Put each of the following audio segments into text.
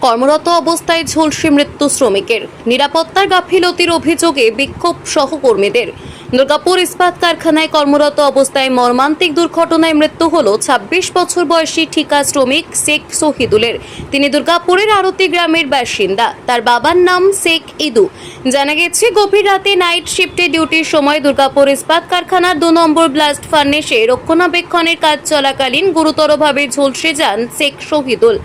কর্মরত অবস্থায় ঝলসে মৃত্যু শ্রমিকের। নিরাপত্তার গাফিলতির অভিযোগে বিক্ষোভ সহকর্মীদের। দুর্গাপুর ইস্পাত কারখানায় কর্মরত অবস্থায় মর্মান্তিক দুর্ঘটনায় মৃত্যু হল ২৬ বছর বয়সী ঠিকা শ্রমিক শেখ শহীদুলের। তিনি দুর্গাপুরের আরতি গ্রামের বাসিন্দা। তার বাবার নাম শেখ ইদু। জানা গেছে, গভীর রাতে নাইট শিফটে ডিউটির সময় দুর্গাপুর ইস্পাত কারখানার ২ নম্বর ব্লাস্ট ফার্নেসে রক্ষণাবেক্ষণের কাজ চলাকালীন গুরুতরভাবে ঝলসে যান শেখ শহীদুল।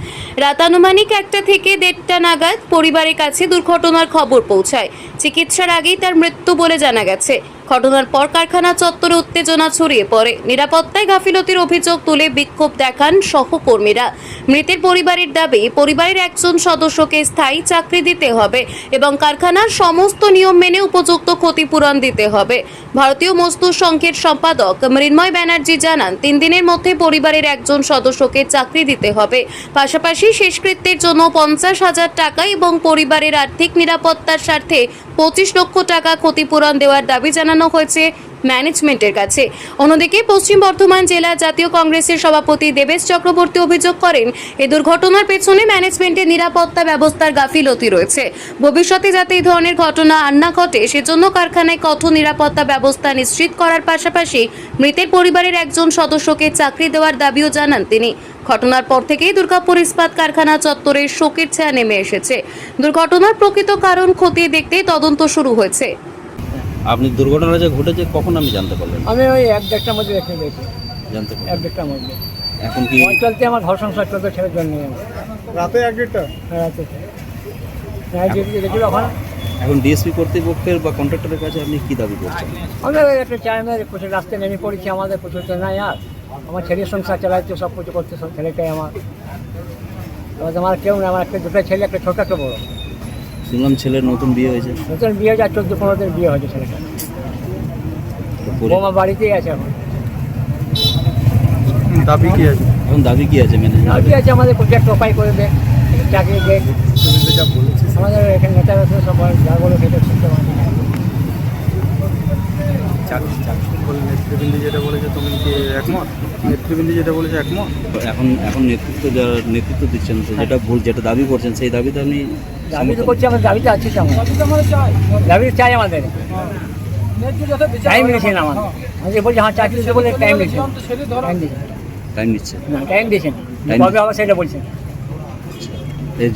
রাত আনুমানিক ১টা থেকে ১:৩০ নাগাদ পরিবারের কাছে দুর্ঘটনার খবর পৌঁছায়। চিকিৎসার আগেই তার মৃত্যু বলে জানা গেছে। ঘটনার পর কারখানা চত্বরে উত্তেজনা ছড়িয়ে পড়ে। নিরাপত্তায় গাফিলতির অভিযোগ তুলে বিক্ষোভ দেখান সহকর্মীরা। মৃতের পরিবারের দাবি, পরিবারের একজন সদস্যকে স্থায়ী চাকরি দিতে হবে এবং কারখানার সমস্ত নিয়ম মেনে উপযুক্ত ক্ষতিপূরণ দিতে হবে। ভারতীয় মজদুর সংঘের সম্পাদক মৃন্ময় ব্যানার্জি জানান, ৩ দিনের মধ্যে পরিবারের একজন সদস্যকে চাকরি দিতে হবে। পাশাপাশি শেষকৃত্যের জন্য ৫০,০০০ টাকা এবং পরিবারের আর্থিক নিরাপত্তার স্বার্থে ২৫ লক্ষ টাকা ক্ষতিপূরণ দেওয়ার দাবি জানানো হয়েছে ম্যানেজমেন্টের কাছে। অন্যদিকে পশ্চিম বর্ধমান জেলা জাতীয় কংগ্রেসের সভাপতি দেবেশ চক্রবর্তী অভিযোগ করেন, এই দুর্ঘটনার পেছনে ম্যানেজমেন্টের নিরাপত্তা ব্যবস্থার গাফিলতি রয়েছে। ভবিষ্যতে যাতে এই ধরনের ঘটনা আর না ঘটে সেজন্য কারখানায় কঠোর নিরাপত্তা ব্যবস্থা নিশ্চিত করার পাশাপাশি মৃতের পরিবারের একজন সদস্যকে চাকরি দেওয়ার দাবিও জানান তিনি। ঘটনার পর থেকেই দুর্গাপুর ইস্পাত কারখানা চত্বরে শোকের ছায়া নেমে এসেছে। দুর্ঘটনার প্রকৃত কারণ খতিয়ে দেখতে তদন্ত শুরু হয়েছে। আপনি দুর্ঘটনা যে ঘটেছে কখন আমি জানতে পারলেন? আমি ওই ১-১:৩০টার মধ্যে দেখে গেছি। জানতে পারলেন ১-১:৩০টার মধ্যে। এখন কি চলতে আমার ঘর সংসার চলতে ছেলের জন্য। রাতে ১-১:৩০টা? হ্যাঁ, রাতে নাইট ডিউটি দেখি তখন। এখন ডিএসপি কর্তৃপক্ষের বা কন্ট্রাক্টরের কাছে আপনি কি দাবি করছেন? আমরা ওই একটা চাইমের প্রচুর রাস্তায় নেমে পড়েছি, আমাদের প্রচুর তো নাই আর। আমার ছেলের সংসার চালাইতে সব কিছু করতে, সব ছেলেটাই আমার। এবার আমার কেউ না, আমার একটা দুটো ছেলে, একটা ছোট একটা বড়। শুনলাম ছেলের নতুন বিয়ে হয়েছে। নতুন বিয়ে হয়েছে, ১৪-১৫ দিন বিয়ে হয়েছে ছেলেটা। বৌমা বাড়িতেই আছে এখন। দাবি কি আছে? এখন দাবি কি আছে ম্যানেজার? দাবি আছে আমাদের প্রজেক্ট উপায় করে দেয়, চাকরি দেয়। তুমি যা বলেছিস আমাদের এখানে নেতারা তো সব যা বলে সেটা শুনতে পারি। চাকরি বলে নেতৃবৃন্দ যেটা বলেছে, তুমি কি একমত? নেতৃবৃন্দ যেটা বলেছে একমত? এখন নেতৃত্ব দিচ্ছেন তো, যেটা ভুল, যেটা দাবি করছেন সেই দাবিতে আপনি দাবি তো করছি, আমাদের দাবিতে আছে তো। দাবি চাই আমাদের, টাইম নিয়েছেন আমাদের। আমাদের বলছে হ্যাঁ চাকরি দিতে বলে টাইম নিয়েছেন, টাইম নিচ্ছে না টাইম দিয়েছেন, Time কবে হবে সেটা বলছেন।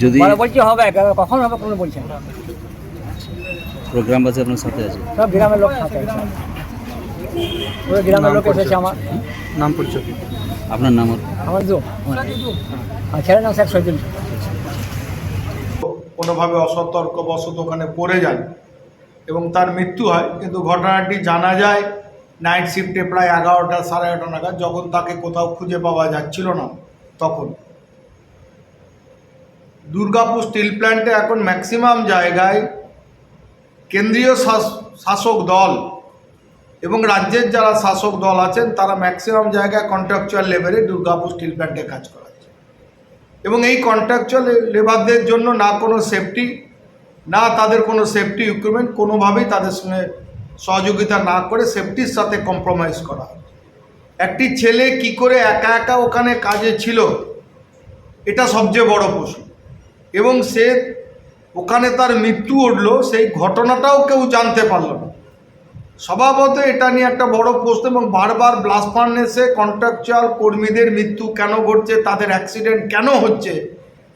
যদি বলছি হবে, কখন হবে কোনো বলছেন। প্রোগ্রামবাসী আপনার সাথে আছে? সব গ্রামের লোক থাকে, পুরো গ্রামের লোক এসেছে। আমার নাম পরিচয়? আপনার নাম? আমার দু আর ছেলের নাম শেখ শহীদুল। কোনোভাবে অসতর্কবশত ওখানে পড়ে যান এবং তার মৃত্যু হয়। কিন্তু ঘটনাটি জানা যায় নাইট শিফটে প্রায় 11টা, 11:30 নাগাদ, যখন তাকে কোথাও খুঁজে পাওয়া যাচ্ছিল না। তখন দুর্গাপুর স্টিল প্ল্যান্টে এখন ম্যাক্সিমাম জায়গায় কেন্দ্রীয় শাসক দল এবং রাজ্যের যারা শাসক দল আছেন তারা ম্যাক্সিমাম জায়গায় কন্ট্রাকচুয়াল লেবারে দুর্গাপুর স্টিল প্ল্যান্টে কাজ করাচ্ছে। এবং এই কন্ট্রাকচুয়াল লেবারদের জন্য না কোনো সেফটি, না তাদের কোনো সেফটি ইকুইপমেন্ট, কোনোভাবেই তাদের সঙ্গে সহযোগিতা না করে সেফটির সাথে কম্প্রোমাইজ করা হয়। একটি ছেলে কি করে একা একা ওখানে কাজে ছিল, এটা সবচেয়ে বড় প্রশ্ন। এবং সে ওখানে তার মৃত্যু ঘটল, সেই ঘটনাটাও কেউ জানতে পারল না। স্বভাবত এটা নিয়ে একটা বড় প্রশ্ন। এবং বারবার ব্লাস্ট ফার্নেসে কন্ট্রাকচুয়াল কর্মীদের মৃত্যু কেন ঘটছে, তাদের অ্যাক্সিডেন্ট কেন হচ্ছে,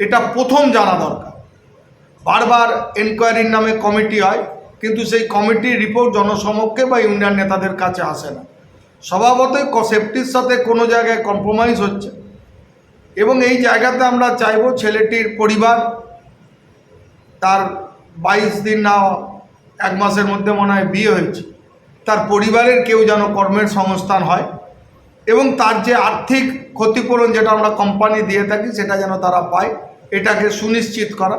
এটা প্রথম জানা দরকার। বারবার এনকোয়ারির নামে কমিটি হয়, কিন্তু সেই কমিটির রিপোর্ট জনসমক্ষে বা ইউনিয়ন নেতাদের কাছে আসে না। স্বভাবতই সেফটির সাথে কোনো জায়গায় কম্প্রোমাইজ হচ্ছে। এবং এই জায়গাতে আমরা চাইব ছেলেটির পরিবার, তার 22 দিন না 1 মাসের মধ্যে মনে হয় বিয়ে হয়েছে, তার পরিবারের কেউ যেন কর্মের সংস্থান হয় এবং তার যে আর্থিক ক্ষতিপূরণ যেটা আমরা কোম্পানি দিয়ে থাকি সেটা যেন তারা পায়, এটাকে সুনিশ্চিত করা।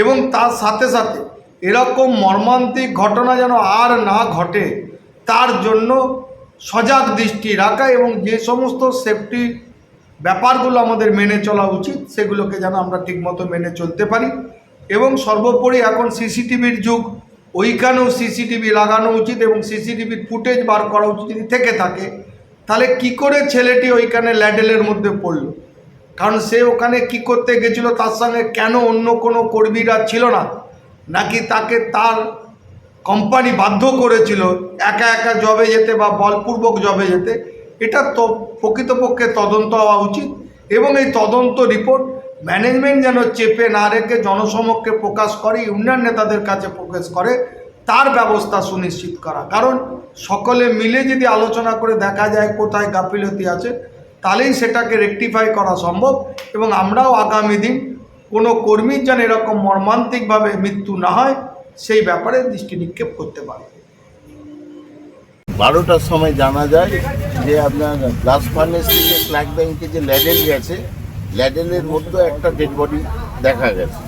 এবং তার সাথে সাথে এরকম মর্মান্তিক ঘটনা যেন আর না ঘটে তার জন্য সজাগ দৃষ্টি রাখা এবং যে সমস্ত সেফটি ব্যাপারগুলো আমাদের মেনে চলা উচিত সেগুলোকে যেন আমরা ঠিকমতো মেনে চলতে পারি। এবং সর্বোপরি এখন সিসিটিভির যুগ, ওইখানেও সিসিটিভি লাগানো উচিত এবং সিসিটিভির ফুটেজ বার করা উচিত। যদি থেকে থাকে তাহলে কি করে ছেলেটি ওইখানে ল্যাডেলের মধ্যে পড়ল, কারণ সে ওখানে কি করতে গেছিল, তার সঙ্গে কেন অন্য কোনো কর্মীরা ছিল না, নাকি তাকে তার কোম্পানি বাধ্য করেছিল একা একা জবে যেতে বা বলপূর্বক জবে যেতে, এটা তো প্রকৃতপক্ষে তদন্ত হওয়া উচিত। এবং এই তদন্ত রিপোর্ট ম্যানেজমেন্ট যেন চেপে না রেখে জনসমক্ষে প্রকাশ করে, ইউনিয়ন নেতাদের কাছে প্রকাশ করে, তার ব্যবস্থা সুনিশ্চিত করা। কারণ সকলে মিলে যদি আলোচনা করে দেখা যায় কোথায় গাফিলতি আছে, তাহলেই সেটাকে রেকটিফাই করা সম্ভব। এবং আমরাও আগামী দিন কোনো কর্মীর যেন এরকম মর্মান্তিকভাবে মৃত্যু না হয় সেই ব্যাপারে দৃষ্টি নিক্ষেপ করতে পারে। 12টার সময় জানা যায় যে আপনার গ্লাস ফার্নেস থেকে স্ল্যাগ ব্যাংকে যে ল্যাডেল গেছে, ল্যাডেলের মধ্যে একটা ডেড বডি দেখা গেছে।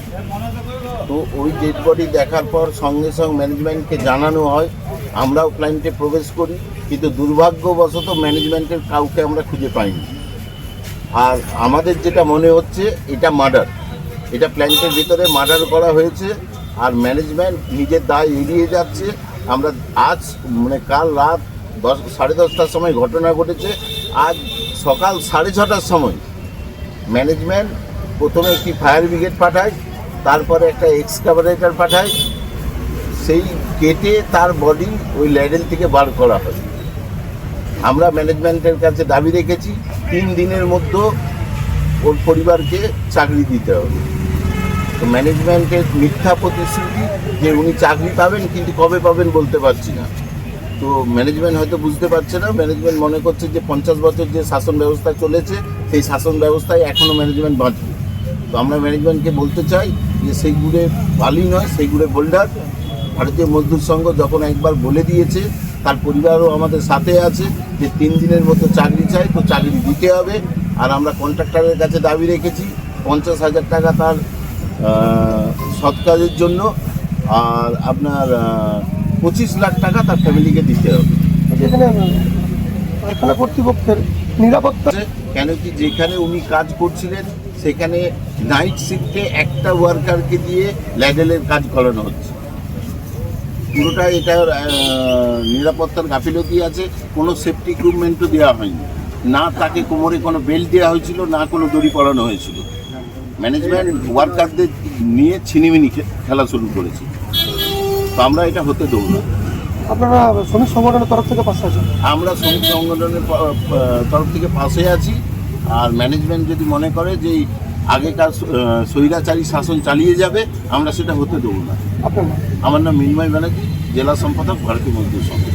তো ওই ডেড বডি দেখার পর সঙ্গে সঙ্গে ম্যানেজমেন্টকে জানানো হয়, আমরাও ক্লায়েন্টে প্রবেশ করি, কিন্তু দুর্ভাগ্যবশত ম্যানেজমেন্টের কাউকে আমরা খুঁজে পাইনি। আর আমাদের যেটা মনে হচ্ছে এটা মার্ডার, এটা প্ল্যান্টের ভিতরে মার্ডার করা হয়েছে। আর ম্যানেজমেন্ট নিজের দায় এড়িয়ে যাচ্ছে। আমরা আজ মানে কাল রাত 10-10:30টার সময় ঘটনা ঘটেছে, আজ সকাল 6:30টার সময় ম্যানেজমেন্ট প্রথমে একটি ফায়ার ব্রিগেড পাঠায়, তারপরে একটা এক্সকাভেটর পাঠায়, সেই কেটে তার বডি ওই ল্যাডেল থেকে বার করা হয়। আমরা ম্যানেজমেন্টের কাছে দাবি রেখেছি 3 দিনের মধ্যে ওর পরিবারকে চাকরি দিতে হবে। তো ম্যানেজমেন্টের মিথ্যা প্রতিশ্রুতি যে উনি চাকরি পাবেন, কিন্তু কবে পাবেন বলতে পারছি না। তো ম্যানেজমেন্ট হয়তো বুঝতে পারছে না, ম্যানেজমেন্ট মনে করছে যে 50 বছর যে শাসন ব্যবস্থা চলেছে সেই শাসন ব্যবস্থায় এখনও ম্যানেজমেন্ট বাঁচবে। তো আমরা ম্যানেজমেন্টকে বলতে চাই যে সেইগুলো বালি নয়, সেইগুলো বোল্ডার। ভারতীয় মজদুর সংঘ যখন একবার বলে দিয়েছে, তার পরিবারও আমাদের সাথে আছে যে 3 দিনের মধ্যে চাকরি চাই, তো চাকরি দিতে হবে। আর আমরা কন্ট্রাক্টরের কাছে দাবি রেখেছি 50,000 টাকা তার সৎ কাজের জন্য, আর আপনার 25 লাখ টাকা তার ফ্যামিলিকে দিতে হবে। যেখানে কারখানা কর্তৃপক্ষের নিরাপত্তা, কেন কি যেখানে উনি কাজ করছিলেন সেখানে নাইট শিফটে একটা ওয়ার্কারকে দিয়ে ল্যাডেলের কাজ করানো হচ্ছে। পুরোটাই এটার নিরাপত্তার গাফিলতি আছে। কোনো সেফটি ইকুইপমেন্টও দেওয়া হয়নি, না তাকে কোমরে কোনো বেল্ট দেওয়া হয়েছিল, না কোনো দড়ি পরানো হয়েছিল। ম্যানেজমেন্ট ওয়ার্কারদের নিয়ে ছিনিমিনি খেলা শুরু করেছে। তো আমরা এটা হতে দেবো না। আপনারা শ্রমিক সংগঠনের তরফ থেকে পাশে আছেন? আমরা শ্রমিক সংগঠনের তরফ থেকে পাশে আছি। আর ম্যানেজমেন্ট যদি মনে করে যে আগেকার স্বৈরাচারী শাসন চালিয়ে যাবে, আমরা সেটা হতে দেবো না। আপনার নাম? আমার নাম মিন্ময় ব্যানার্জি, জেলা সম্পাদক ভারতীয় মজদুর সংঘ।